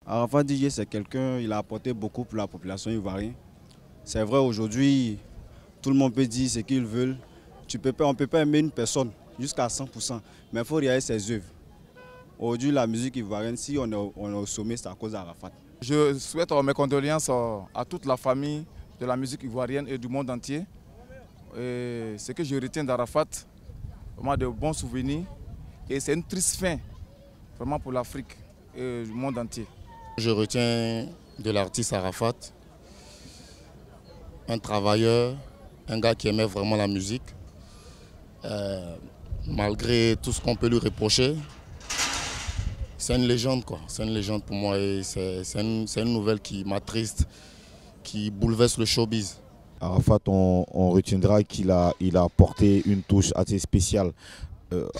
Arafat DJ, c'est quelqu'un, il a apporté beaucoup pour la population ivoirienne. C'est vrai, aujourd'hui, tout le monde peut dire ce qu'ils veulent. On ne peut pas aimer une personne jusqu'à 100%, mais il faut regarder ses œuvres. Aujourd'hui, la musique ivoirienne, si on est au sommet, c'est à cause d'Arafat. Je souhaite mes condoléances à toute la famille de la musique ivoirienne et du monde entier. Et ce que je retiens d'Arafat, vraiment de bons souvenirs. Et c'est une triste fin, vraiment pour l'Afrique et le monde entier. Je retiens de l'artiste Arafat, un travailleur, un gars qui aimait vraiment la musique. Malgré tout ce qu'on peut lui reprocher, c'est une légende, quoi. C'est une légende pour moi et c'est une nouvelle qui m'attriste, qui bouleverse le showbiz. Arafat, on retiendra qu'il a apporté une touche assez spéciale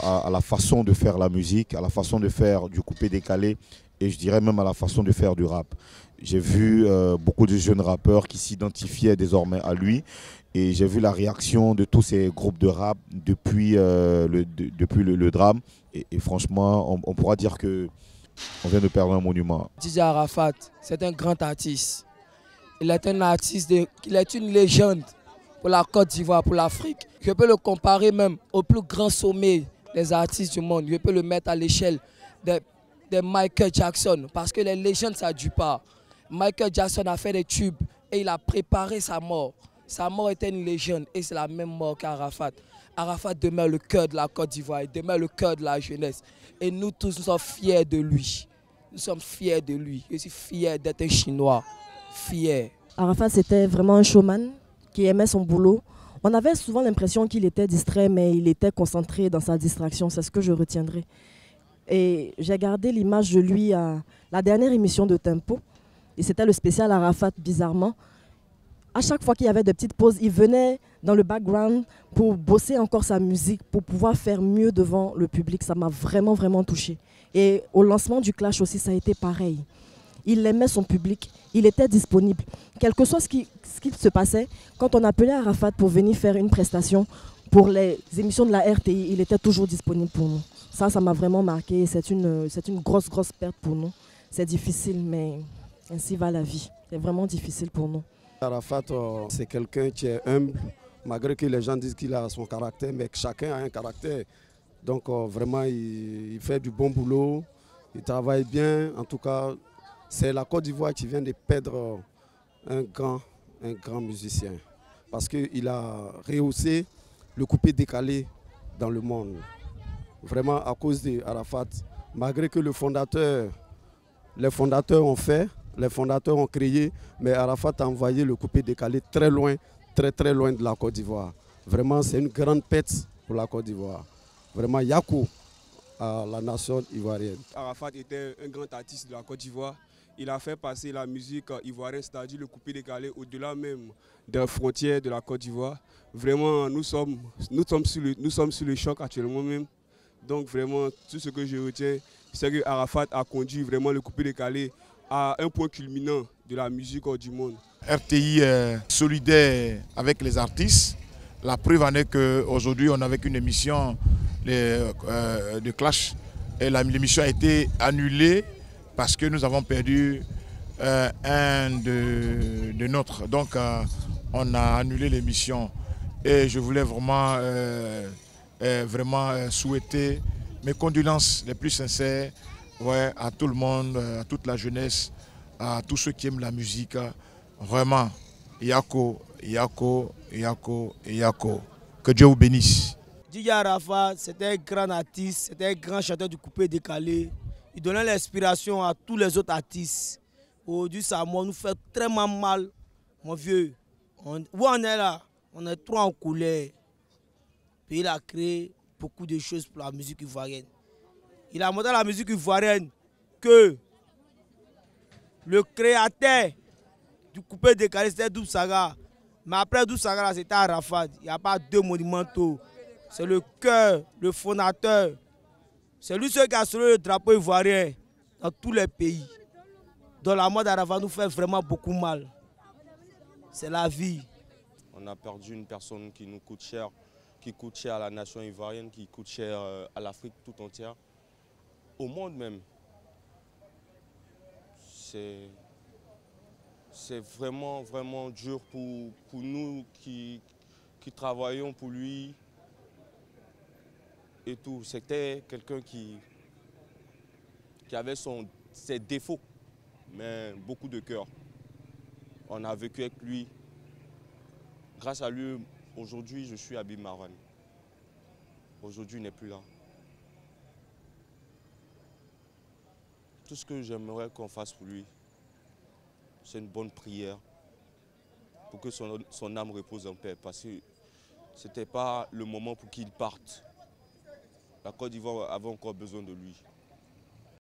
à la façon de faire la musique, à la façon de faire du coupé-décalé et je dirais même à la façon de faire du rap. J'ai vu beaucoup de jeunes rappeurs qui s'identifiaient désormais à lui et j'ai vu la réaction de tous ces groupes de rap depuis le drame et franchement on pourra dire qu'on vient de perdre un monument. DJ Arafat, c'est un grand artiste. Il est un artiste, il est une légende pour la Côte d'Ivoire, pour l'Afrique. Je peux le comparer même au plus grand sommet des artistes du monde. Je peux le mettre à l'échelle de Michael Jackson parce que les légendes, ça ne dure pas. Michael Jackson a fait des tubes et il a préparé sa mort. Sa mort était une légende et c'est la même mort qu'Arafat. Arafat demeure le cœur de la Côte d'Ivoire, il demeure le cœur de la jeunesse. Et nous tous, nous sommes fiers de lui. Nous sommes fiers de lui. Je suis fier d'être un Chinois. Fier. Arafat, c'était vraiment un showman qui aimait son boulot. On avait souvent l'impression qu'il était distrait, mais il était concentré dans sa distraction. C'est ce que je retiendrai. Et j'ai gardé l'image de lui à la dernière émission de Tempo. Et c'était le spécial Arafat, bizarrement. À chaque fois qu'il y avait des petites pauses, il venait dans le background pour bosser encore sa musique, pour pouvoir faire mieux devant le public. Ça m'a vraiment, vraiment touchée. Et au lancement du Clash aussi, ça a été pareil. Il aimait son public, il était disponible. Quel que soit ce qui se passait, quand on appelait Arafat pour venir faire une prestation pour les émissions de la RTI, il était toujours disponible pour nous. Ça m'a vraiment marqué. C'est une grosse, grosse perte pour nous. C'est difficile, mais ainsi va la vie. C'est vraiment difficile pour nous. Arafat, c'est quelqu'un qui est humble, malgré que les gens disent qu'il a son caractère, mais chacun a un caractère. Donc vraiment, il fait du bon boulot, il travaille bien. En tout cas, c'est la Côte d'Ivoire qui vient de perdre un grand musicien. Parce qu'il a rehaussé le coupé-décalé dans le monde. Vraiment à cause d'Arafat, malgré que les fondateurs ont créé, mais Arafat a envoyé le coupé-décalé très loin, très loin de la Côte d'Ivoire. Vraiment, c'est une grande perte pour la Côte d'Ivoire. Vraiment, Yako à la nation ivoirienne. Arafat était un grand artiste de la Côte d'Ivoire. Il a fait passer la musique ivoirienne, c'est-à-dire le coupé-décalé, au-delà même des frontières de la Côte d'Ivoire. Vraiment, nous sommes sur le choc actuellement même. Donc vraiment, tout ce que je retiens, c'est que Arafat a conduit vraiment le coupé-décalé à un point culminant de la musique du monde. RTI est solidaire avec les artistes. La preuve en est qu'aujourd'hui, on avait une émission de Clash et l'émission a été annulée parce que nous avons perdu un de nôtres. Donc, on a annulé l'émission et je voulais vraiment souhaiter mes condoléances les plus sincères à tout le monde, à toute la jeunesse, à tous ceux qui aiment la musique. Vraiment, Yako, Yako, Yako, Yako. Que Dieu vous bénisse. DJ Arafat, c'était un grand artiste, c'était un grand chanteur du coupé-décalé. Il donnait l'inspiration à tous les autres artistes. Aujourd'hui, ça nous fait très mal, mon vieux. Où on est là? On est trop en colère. Puis il a créé beaucoup de choses pour la musique ivoirienne. Il a montré à la musique ivoirienne que le créateur du coupé-décalé, c'était Doub Saga. Mais après Doub Saga, c'était Arafat. Il n'y a pas deux monumentaux. C'est le cœur, le fondateur. C'est lui seul qui a soulevé le drapeau ivoirien dans tous les pays. Donc la mort d'Arafat nous fait vraiment beaucoup mal. C'est la vie. On a perdu une personne qui nous coûte cher, qui coûte cher à la nation ivoirienne, qui coûte cher à l'Afrique tout entière, au monde même. c'est vraiment, vraiment dur pour nous qui travaillons pour lui et tout. C'était quelqu'un qui avait ses défauts, mais beaucoup de cœur. On a vécu avec lui. Grâce à lui, aujourd'hui, je suis Habib Marwan. Aujourd'hui, il n'est plus là. Tout ce que j'aimerais qu'on fasse pour lui, c'est une bonne prière pour que son âme repose en paix. Parce que ce n'était pas le moment pour qu'il parte. La Côte d'Ivoire avait encore besoin de lui.